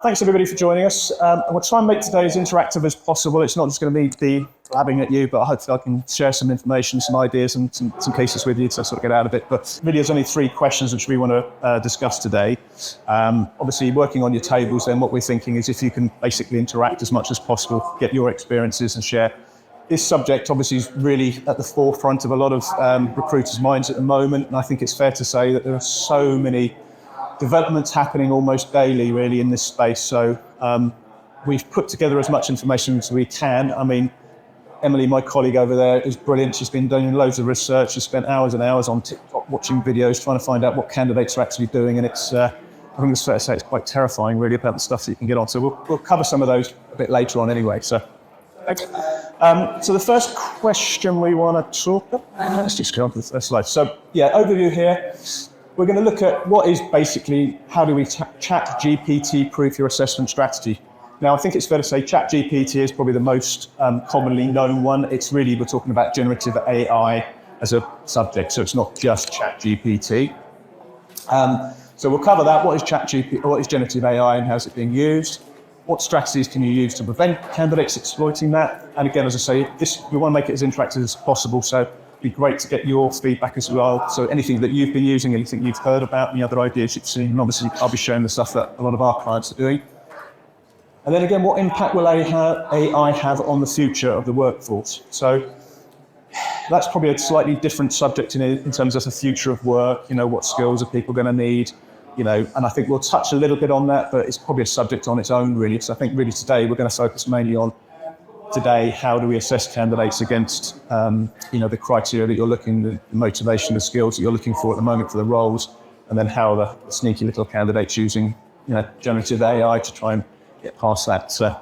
Thanks everybody for joining us. We'll try and make today as interactive as possible. It's not just going to be the blabbing at you, but hopefully I can share some information, some ideas and some pieces with you to sort of get out of it. But really there's only 3 questions which we want to discuss today. Obviously working on your tables, then what we're thinking is if you can basically interact as much as possible, get your experiences and share. This subject obviously is really at the forefront of a lot of recruiters' minds at the moment, and I think it's fair to say that there are so many developments happening almost daily, really, in this space. So we've put together as much information as we can. I mean, Emily, my colleague over there, is brilliant. She's been doing loads of research. She's spent hours and hours on TikTok watching videos, trying to find out what candidates are actually doing. And it's, I think it's fair to say, it's quite terrifying, really, about the stuff that you can get on. So we'll cover some of those a bit later on anyway. So the first question we want to talk about, let's just go on to the first slide. So yeah, overview here. We're going to look at what is basically, how do we chat GPT proof your assessment strategy? Now, I think it's fair to say chat GPT is probably the most commonly known one. It's really, we're talking about generative AI as a subject, so it's not just chat GPT. So we'll cover that. What is chat GPT, what is generative AI and how's it being used? What strategies can you use to prevent candidates exploiting that? And again, as I say, we want to make it as interactive as possible. So it'd be great to get your feedback as well. So anything that you've been using, anything you've heard about, any other ideas you've seen, and obviously I'll be sharing the stuff that a lot of our clients are doing. And then again, what impact will AI have on the future of the workforce? So that's probably a slightly different subject in terms of the future of work. You know, what skills are people going to need? You know, and I think we'll touch a little bit on that, but it's probably a subject on its own, really. So I think really today we're going to focus mainly on how do we assess candidates against, the criteria that you're looking, the motivation, the skills that you're looking for at the moment for the roles, and then how the sneaky little candidates using, generative AI to try and get past that. So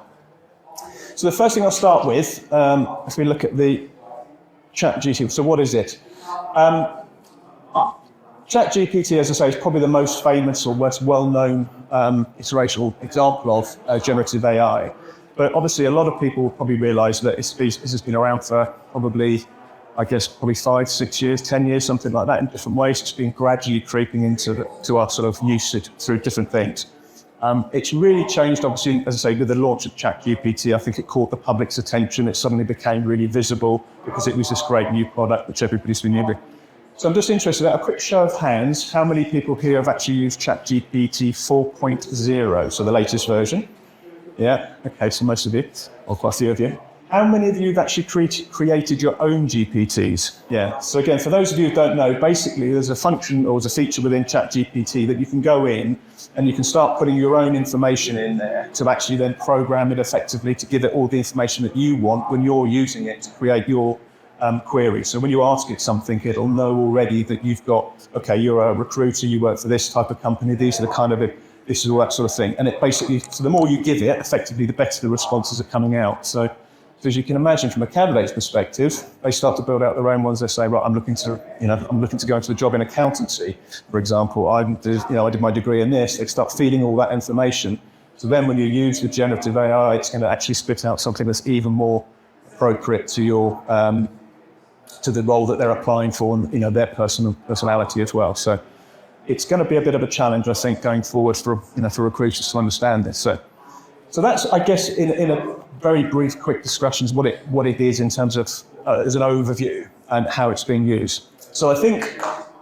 the first thing I'll start with, if we look at the ChatGPT, so what is it? ChatGPT, as I say, is probably the most famous or most well-known iteration or example of generative AI. But obviously, a lot of people probably realise that this has been around for probably 5, 6 years, 10 years, something like that, in different ways. It's been gradually creeping into our sort of usage through different things. It's really changed, obviously, as I say, with the launch of ChatGPT. I think it caught the public's attention. It suddenly became really visible because it was this great new product which everybody's been using. So I'm just interested, a quick show of hands, how many people here have actually used ChatGPT 4.0, so the latest version? Yeah, okay, so most of you, or quite a few of you. How many of you have actually created your own GPTs? Yeah, so again, for those of you who don't know, basically there's a function or there's a feature within ChatGPT that you can go in and you can start putting your own information in there to actually then program it effectively to give it all the information that you want when you're using it to create your query. So when you ask it something, it'll know already that you've got, okay, you're a recruiter, you work for this type of company, these are the kind of this is all that sort of thing. And it basically, so the more you give it, effectively, the better the responses are coming out. So as you can imagine, from a candidate's perspective, they start to build out their own ones. They say, right, I'm looking to go into a job in accountancy, for example. I did my degree in this. They start feeding all that information. So then when you use the generative AI, it's going to actually spit out something that's even more appropriate to your, to the role that they're applying for and, their personality as well. So it's going to be a bit of a challenge, I think, going forward for recruiters to understand this. So that's, I guess, in a very brief, quick discussion, what it is in terms of as an overview and how it's being used. So I think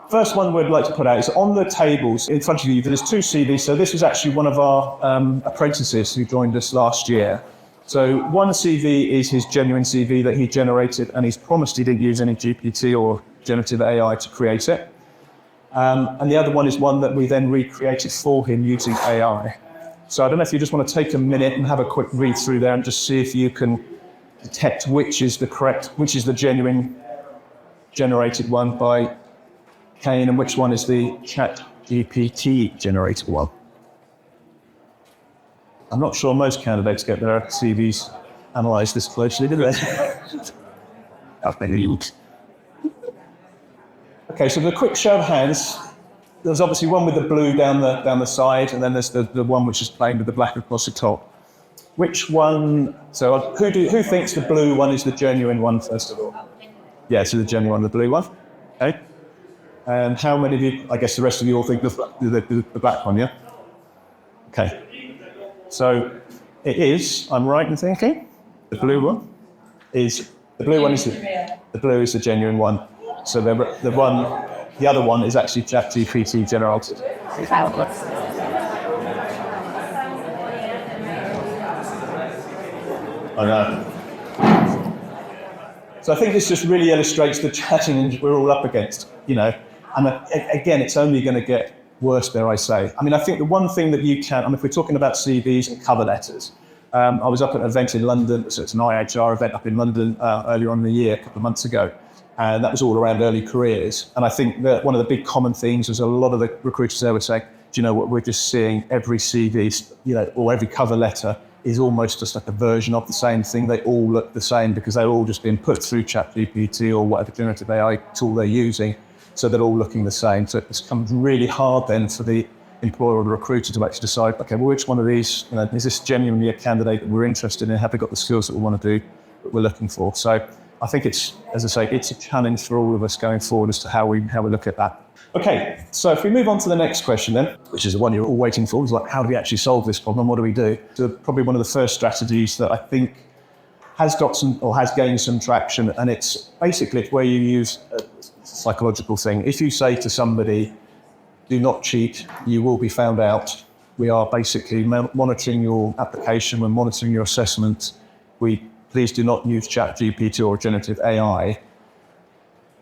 first one we'd like to put out is on the tables in front of you. There's 2 CVs. So this was actually one of our apprentices who joined us last year. So one CV is his genuine CV that he generated, and he's promised he didn't use any GPT or generative AI to create it. And the other one is one that we then recreated for him using AI. So I don't know if you just want to take a minute and have a quick read through there and just see if you can detect which is the genuine generated one by Kane and which one is the ChatGPT generated one. I'm not sure most candidates get their CVs analysed this closely, do they? Okay, so the quick show of hands, there's obviously one with the blue down the side, and then there's the one which is plain with the black across the top. Which one, so who thinks the blue one is the genuine one, first of all? Yeah, so the genuine one, the blue one. Okay. And how many of you, I guess the rest of you all think the black one, yeah? Okay. So it is, I'm right in thinking, the blue one is the blue is the genuine one. So the other one is actually ChatGPT generated. I know. So I think this just really illustrates the challenge we're all up against, And again, it's only going to get worse, dare I say. I mean, I think the one thing that you can, if we're talking about CVs and cover letters, I was up at an event in London, so it's an IHR event up in London earlier on in the year, a couple of months ago, and that was all around early careers. And I think that one of the big common themes was a lot of the recruiters there were saying, do you know what, we're just seeing every CV, or every cover letter is almost just like a version of the same thing. They all look the same because they're all just being put through ChatGPT or whatever generative AI tool they're using, so they're all looking the same. So it becomes really hard then for the employer or the recruiter to actually decide, okay, well, which one of these, is this genuinely a candidate that we're interested in? Have they got the skills that we want to do, that we're looking for? So I think it's, as I say, it's a challenge for all of us going forward as to how we look at that. Okay, so if we move on to the next question then, which is the one you're all waiting for, is like, how do we actually solve this problem? What do we do? So probably one of the first strategies that I think has got some, or has gained some traction, and it's basically where you use a psychological thing. If you say to somebody, do not cheat, you will be found out. We are basically monitoring your application, we're monitoring your assessment. Please do not use ChatGPT or generative AI.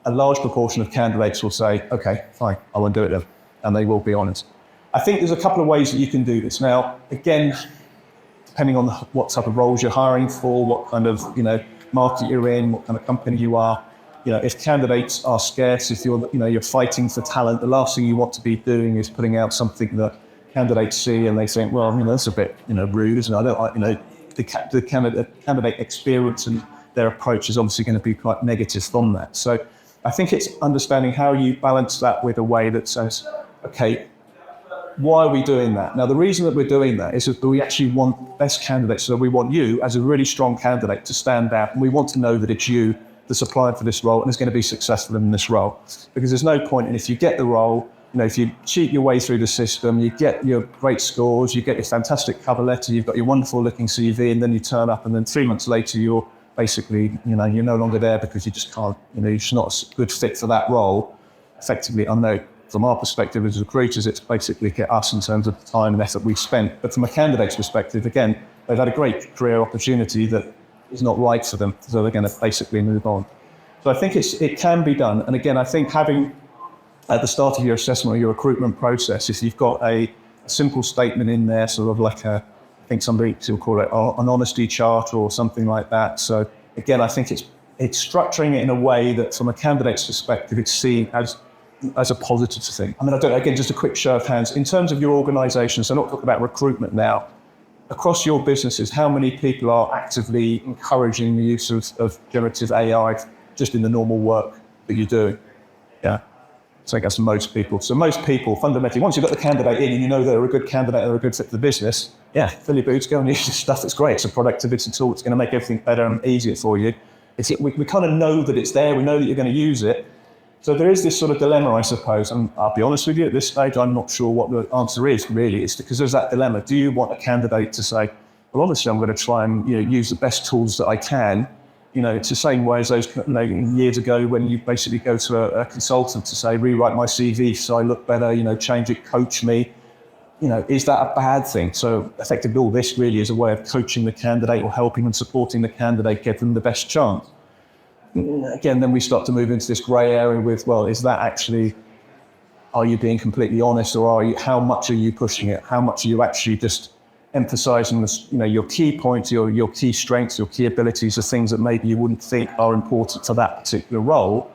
A large proportion of candidates will say, okay, fine, I won't do it then. And they will be honest. I think there's a couple of ways that you can do this. Now, again, depending on what type of roles you're hiring for, what kind of, market you're in, what kind of company you are, if candidates are scarce, if you're fighting for talent, the last thing you want to be doing is putting out something that candidates see and they think, well, that's a bit, rude, isn't it? I don't like, the candidate experience and their approach is obviously going to be quite negative from that. So I think it's understanding how you balance that with a way that says, okay, why are we doing that? Now, the reason that we're doing that is that we actually want best candidates. So we want you as a really strong candidate to stand out, and we want to know that it's you that's applied for this role and is going to be successful in this role. Because there's no point in, if you get the role, if you cheat your way through the system, you get your great scores, you get your fantastic cover letter, you've got your wonderful looking CV, and then you turn up and then 3 months later you're basically, you're no longer there because you just can't, you're just not a good fit for that role. Effectively, I know from our perspective as recruiters, it's basically hit us in terms of the time and effort we've spent. But from a candidate's perspective, again, they've had a great career opportunity that is not right for them, so they're going to basically move on. So I think it can be done. And again, I think having at the start of your assessment or your recruitment process, if you've got a simple statement in there, sort of like I think somebody will call it an honesty chart or something like that. So again, I think it's structuring it in a way that from a candidate's perspective, it's seen as a positive thing. I mean, again, just a quick show of hands. In terms of your organisation, so not talking about recruitment now, across your businesses, how many people are actively encouraging the use of generative AI just in the normal work that you're doing? Yeah. So I guess most people. So most people, fundamentally, once you've got the candidate in and you know they're a good candidate, they're a good fit for the business, yeah, fill your boots, go and use this stuff. It's great. It's a productivity tool. It's going to make everything better and easier for you. We kind of know that it's there. We know that you're going to use it. So there is this sort of dilemma, I suppose. And I'll be honest with you, at this stage, I'm not sure what the answer is, really. It's because there's that dilemma. Do you want a candidate to say, well, obviously, I'm going to try and use the best tools that I can. It's the same way as those years ago when you basically go to a consultant to say, rewrite my CV so I look better, change it, coach me. Is that a bad thing? So effectively, all this really is a way of coaching the candidate or helping and supporting the candidate, get them the best chance. Again, then we start to move into this grey area with, well, is that actually, are you being completely honest, or how much are you pushing it? How much are you actually just emphasising this, your key points, your key strengths, your key abilities, the things that maybe you wouldn't think are important for that particular role?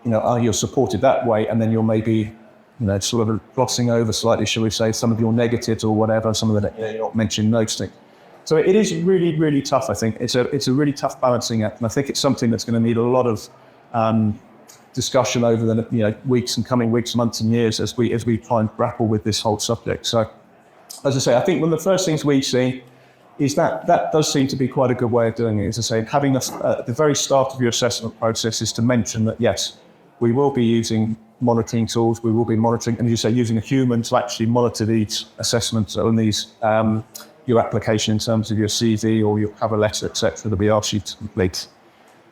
Are you supported that way, and then you're maybe, sort of glossing over slightly, shall we say, some of your negatives or whatever, some of the you're not mentioning those things. So it is really, really tough, I think. It's a really tough balancing act, and I think it's something that's going to need a lot of discussion over the weeks and coming weeks, months and years as we try and grapple with this whole subject. So, as I say, I think one of the first things we see is that does seem to be quite a good way of doing it. As I say, having at the very start of your assessment process is to mention that, yes, we will be using monitoring tools. We will be monitoring, and as you say, using a human to actually monitor these assessments on these your application in terms of your CV or your cover letter, etc., that we ask you to complete.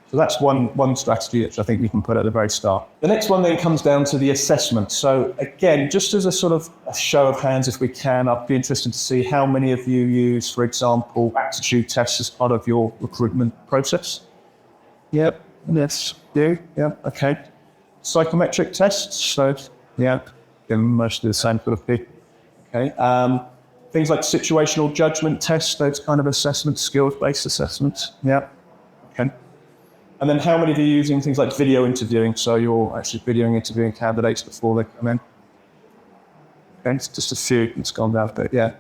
So that's one strategy which I think we can put at the very start. The next one then comes down to the assessment. So again, just as a sort of a show of hands, if we can, I'd be interested to see how many of you use, for example, aptitude tests as part of your recruitment process. Yep, yes, do, yeah, okay. Psychometric tests, so yeah, mostly the same sort of thing. Okay. Things like situational judgment tests, those kind of assessments, skills-based assessments. Yeah. Okay. And then how many of you are using things like video interviewing? So you're actually interviewing candidates before they come in. Okay, it's just a few, it's gone down a bit, yeah.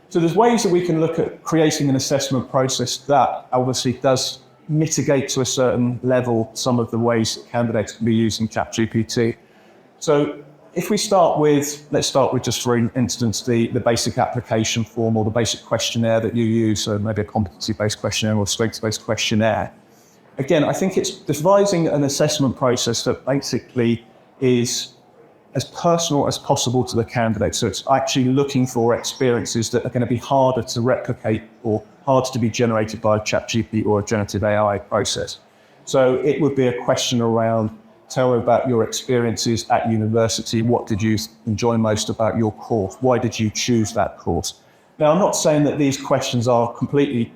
So there's ways that we can look at creating an assessment process that obviously does mitigate to a certain level some of the ways that candidates can be using ChatGPT. So if we let's start with just for instance, the basic application form or the basic questionnaire that you use, so maybe a competency-based questionnaire or strengths-based questionnaire. Again, I think it's devising an assessment process that basically is as personal as possible to the candidate. So it's actually looking for experiences that are going to be harder to replicate or harder to be generated by a ChatGPT or a generative AI process. So it would be a question around, tell me about your experiences at university. What did you enjoy most about your course? Why did you choose that course? Now, I'm not saying that these questions are completely,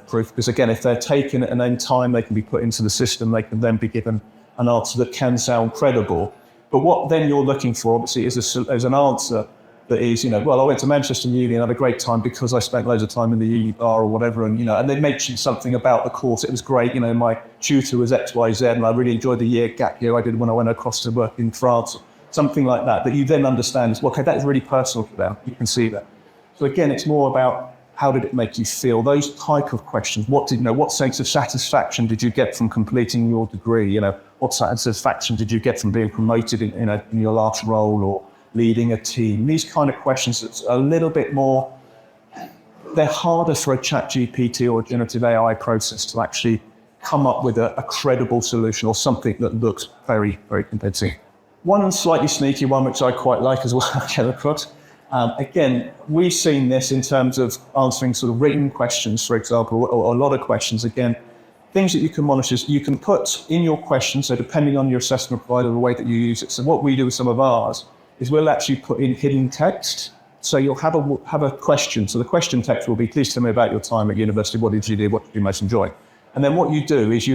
proof, because again, if they're taken at an time, they can be put into the system, they can then be given an answer that can sound credible. But what then you're looking for, obviously, is an answer that is, well, I went to Manchester Uni and had a great time because I spent loads of time in the uni bar or whatever, and they mentioned something about the course. It was great, my tutor was X, Y, Z, and I really enjoyed the gap year I did when I went across to work in France, something like that you then understand, well, okay, that is really personal to them. You can see that. So again, it's more about how did it make you feel? Those type of questions. What sense of satisfaction did you get from completing your degree? What satisfaction did you get from being promoted in your last role or leading a team? These kind of questions that's a little bit more, they're harder for a ChatGPT or a generative AI process to actually come up with a credible solution or something that looks very, very convincing. One slightly sneaky one, which I quite like as well, again, we've seen this in terms of answering sort of written questions, for example, or a lot of questions. Again, things that you can monitor, you can put in your question, so depending on your assessment provider, the way that you use it. So what we do with some of ours is we'll actually put in hidden text. So you'll have a question. So the question text will be, please tell me about your time at university. What did you do? What did you most enjoy? And then what you do is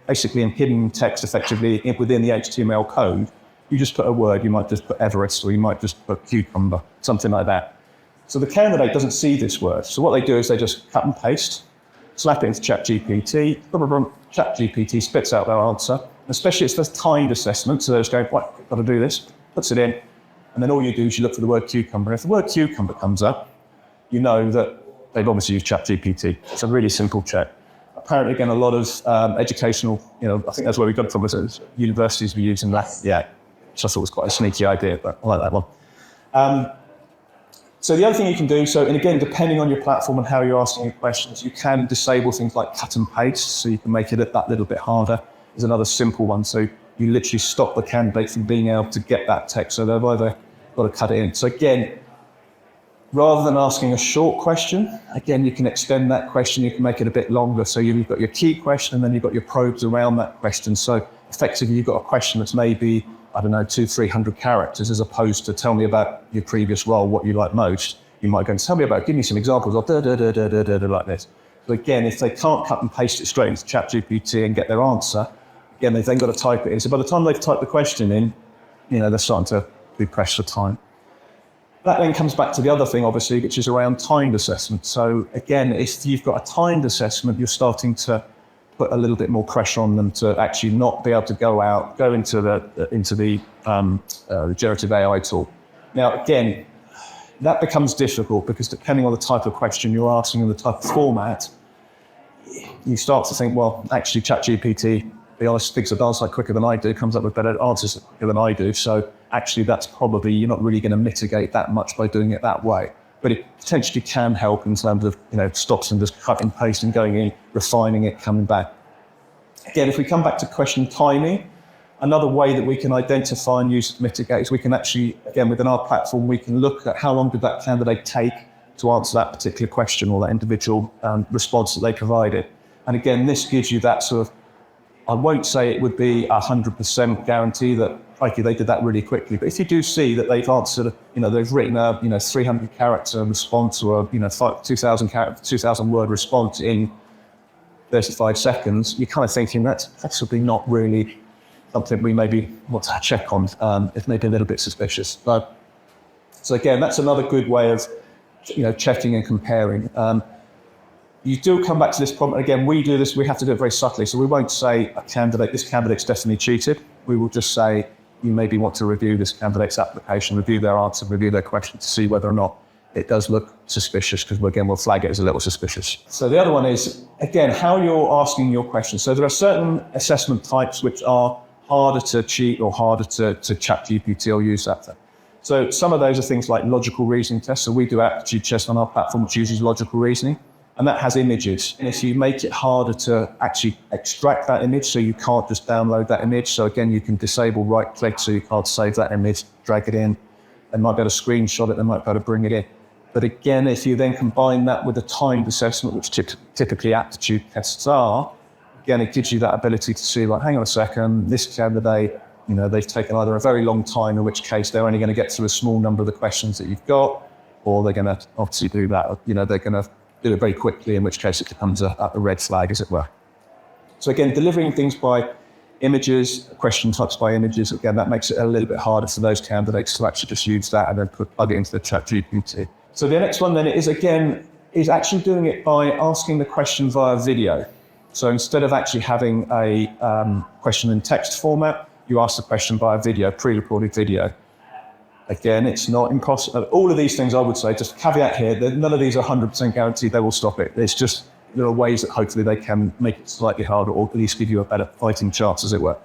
basically in hidden text, effectively within the HTML code, you just put a word. You might just put Everest, or you might just put cucumber, something like that. So the candidate doesn't see this word. So what they do is they just cut and paste, slap it into ChatGPT. ChatGPT spits out their answer. Especially it's this timed assessment. So they're just going, right, got to do this. Puts it in, and then all you do is you look for the word cucumber. If the word cucumber comes up, you know that they've obviously used ChatGPT. It's a really simple check. Apparently, again, a lot of educational, I think that's where we got it from, was universities were using that. Yeah, which I thought was quite a sneaky idea, but I like that one. So the other thing you can do, and again, depending on your platform and how you're asking your questions, you can disable things like cut and paste, so you can make it that little bit harder. There's another simple one. So you literally stop the candidate from being able to get that text. So they've either got to cut it in. So again, rather than asking a short question, again, you can extend that question. You can make it a bit longer. So you've got your key question and then you've got your probes around that question. So effectively, you've got a question that's maybe, 200-300 characters, as opposed to tell me about your previous role, what you like most. You might go and give me some examples of like this. So again, if they can't cut and paste it straight into ChatGPT and get their answer, again, they've then got to type it in. So by the time they've typed the question in, they're starting to be pressed for time. That then comes back to the other thing, obviously, which is around timed assessment. So again, if you've got a timed assessment, you're starting to put a little bit more pressure on them to actually not be able to go into the generative AI tool. Now, again, that becomes difficult because depending on the type of question you're asking and the type of format, you start to think, well, actually, ChatGPT, be honest, figures the answer quicker than I do, comes up with better answers quicker than I do. So actually, that's probably, you're not really going to mitigate that much by doing it that way. But it potentially can help in terms of, stops and just cutting, pasting, going in, refining it, coming back. Again, if we come back to question timing, Another way that we can identify and use to mitigate is we can actually, again, within our platform, we can look at how long did that candidate take to answer that particular question or that individual response that they provided. And again, this gives you that sort of, I won't say it would be 100% guarantee that, okay, they did that really quickly. But if you do see that they've answered, they've written a, 300 character response or a, 2,000 word response in 35 seconds, you're kind of thinking that's possibly not really something we maybe want to check on. It's maybe a little bit suspicious. So again, that's another good way of, checking and comparing. You do come back to this problem. Again, we do this, we have to do it very subtly. So we won't say this candidate's definitely cheated. We will just say, you maybe want to review this candidate's application, review their answer, review their question to see whether or not it does look suspicious, because again, we'll flag it as a little suspicious. So the other one is, again, how you're asking your questions. So there are certain assessment types which are harder to cheat or harder to ChatGPT or use that. So some of those are things like logical reasoning tests. So we do aptitude tests on our platform which uses logical reasoning, and that has images. And if you make it harder to actually extract that image, so you can't just download that image. So again, you can disable right click so you can't save that image, drag it in. They might be able to screenshot it, they might be able to bring it in. But again, if you then combine that with a timed assessment, which typically aptitude tests are, again, it gives you that ability to see, like, hang on a second, this candidate, they've taken either a very long time, in which case they're only going to get through a small number of the questions that you've got, or they're going to obviously do that, they're going to do it very quickly, in which case it becomes a red flag, as it were. So again, delivering things by images, question types by images, again, that makes it a little bit harder for those candidates to actually just use that and then plug it into the ChatGPT. So the next one then is actually doing it by asking the question via video. So instead of actually having a question in text format, you ask the question via video, pre-recorded video. Again, it's not impossible. All of these things, I would say, just caveat here, that none of these are 100% guaranteed they will stop it. It's just, there are ways that hopefully they can make it slightly harder, or at least give you a better fighting chance, as it were.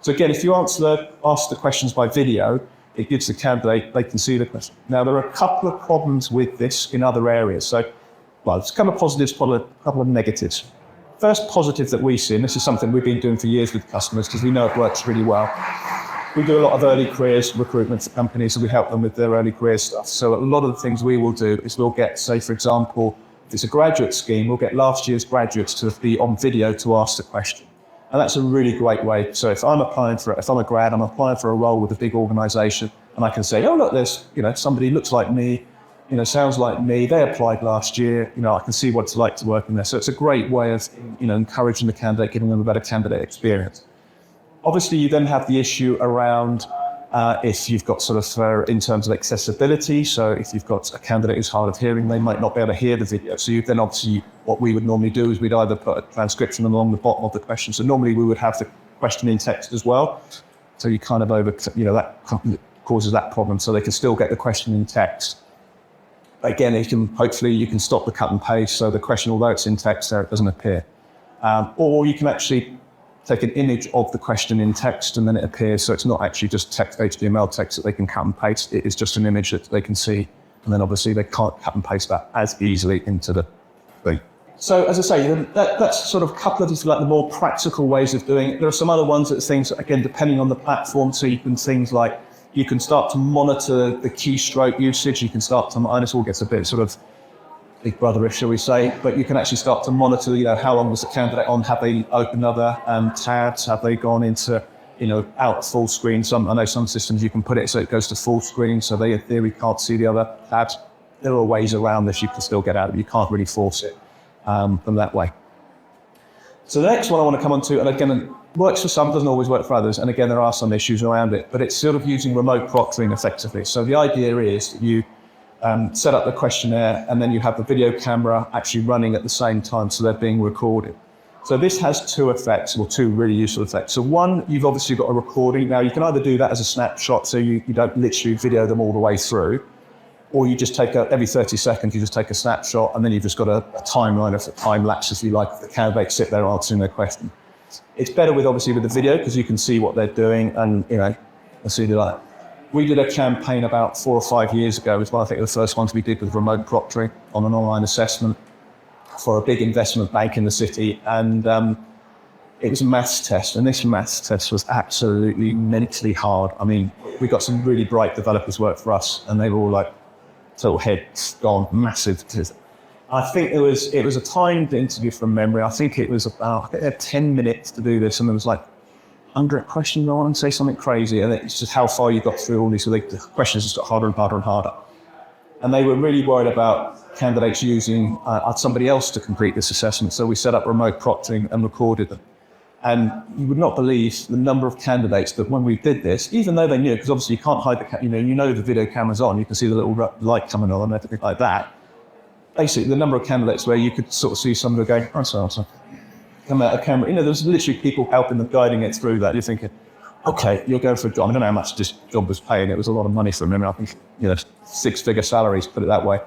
So again, if you ask the questions by video, it gives the candidate, they can see the question. Now, there are a couple of problems with this in other areas. So, there's a couple of positives, a couple of negatives. First positive that we see, and this is something we've been doing for years with customers because we know it works really well. We do a lot of early careers recruitment for companies, so we help them with their early career stuff. So a lot of the things we will do is we'll get, say, for example, if it's a graduate scheme, we'll get last year's graduates to be on video to ask the question. And that's a really great way. So if I'm a grad, I'm applying for a role with a big organization, and I can say, oh, look, there's, somebody looks like me, sounds like me, they applied last year, I can see what it's like to work in there. So it's a great way of, encouraging the candidate, giving them a better candidate experience. Obviously, you then have the issue around if you've got in terms of accessibility. So if you've got a candidate who's hard of hearing, they might not be able to hear the video. So you then obviously, what we would normally do is we'd either put a transcription along the bottom of the question. So normally we would have the question in text as well. So you kind of that causes that problem. So they can still get the question in text. Again, hopefully you can stop the cut and paste, so the question, although it's in text there, it doesn't appear. Or you can actually take an image of the question in text and then it appears, so it's not actually just text, HTML text that they can cut and paste, it is just an image that they can see, and then obviously they can't cut and paste that as easily into the thing. So as I say, that's sort of a couple of the more practical ways of doing it. There are some other ones that things, again, depending on the platform, so you can things like, you can start to monitor the keystroke usage. You can start to, and this all gets a bit sort of big brotherish, shall we say, but you can actually start to monitor, how long was the candidate on? Have they opened other tabs? Have they gone into, out full screen? I know some systems you can put it so it goes to full screen, so they in theory can't see the other tabs. There are ways around this you can still get out of it. You can't really force it from that way. So the next one I want to come on to, and again, it works for some, doesn't always work for others, and again, there are some issues around it, but it's sort of using remote proctoring effectively. So the idea is that you set up the questionnaire and then you have the video camera actually running at the same time, so they're being recorded. So this has two effects, or two really useful effects. So one, you've obviously got a recording. Now you can either do that as a snapshot, so you don't literally video them all the way through, or you just take every 30 seconds, you just take a snapshot, and then you've just got a timeline of the time lapse, if you like, the candidate sit there answering their question. It's better with the video, because you can see what they're doing, and see like. We did a campaign about 4 or 5 years ago. It was one, I think, the first ones we did with remote proctoring on an online assessment for a big investment bank in the city. And it was a maths test, and this maths test was absolutely mentally hard. I mean, we got some really bright developers work for us, and they were all like, total heads gone, massive. I think it was a timed interview from memory. I think it was about 10 minutes to do this, and there was like 100 questions on and say something crazy, and it's just how far you got through all these. So the questions just got harder and harder and harder. And they were really worried about candidates using somebody else to complete this assessment. So we set up remote proctoring and recorded them. And you would not believe the number of candidates that when we did this, even though they knew, because obviously you can't hide the, you know the video camera's on, you can see the little light coming on and everything like that. Basically, the number of candidates where you could sort of see somebody going, oh, so come out of camera. You know, there's literally people helping them, guiding it through that. You're thinking, okay, you're going for a job. I don't know how much this job was paying. It was a lot of money for them. I mean, I think, 6-figure salaries, put it that way.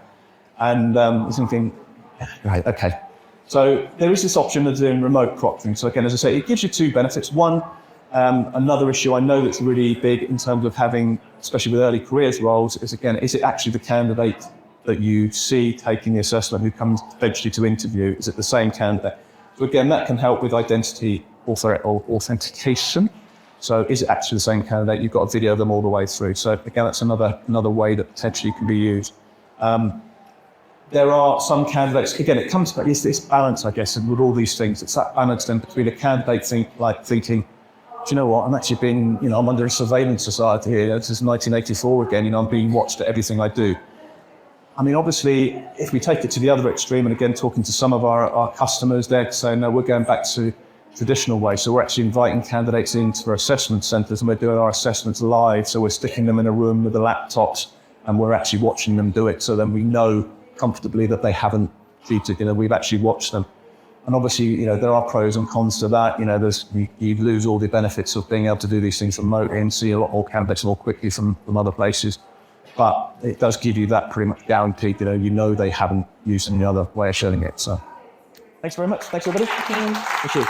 And you're thinking, right, okay. So there is this option of doing remote proctoring. So again, as I say, it gives you two benefits. One, another issue I know that's really big in terms of having, especially with early careers roles, is again, is it actually the candidate that you see taking the assessment who comes eventually to interview? Is it the same candidate? So again, that can help with identity authentication. So is it actually the same candidate? You've got a video of them all the way through. So again, that's another way that potentially can be used. There are some candidates, again, it comes back, it's this balance, I guess, and with all these things, it's that balance then between a candidate thinking, do you know what, I'm actually being, I'm under a surveillance society here. This is 1984 again, I'm being watched at everything I do. I mean, obviously, if we take it to the other extreme, and again, talking to some of our customers, they're saying, no, we're going back to traditional way. So we're actually inviting candidates into our assessment centres, and we're doing our assessments live. So we're sticking them in a room with the laptops, and we're actually watching them do it. So then we know comfortably that they haven't cheated. We've actually watched them. And obviously, there are pros and cons to that. You lose all the benefits of being able to do these things remotely and see a lot more candidates more quickly from other places. But it does give you that pretty much guaranteed, they haven't used any other way of showing it. So thanks very much. Thanks, everybody. Thank you.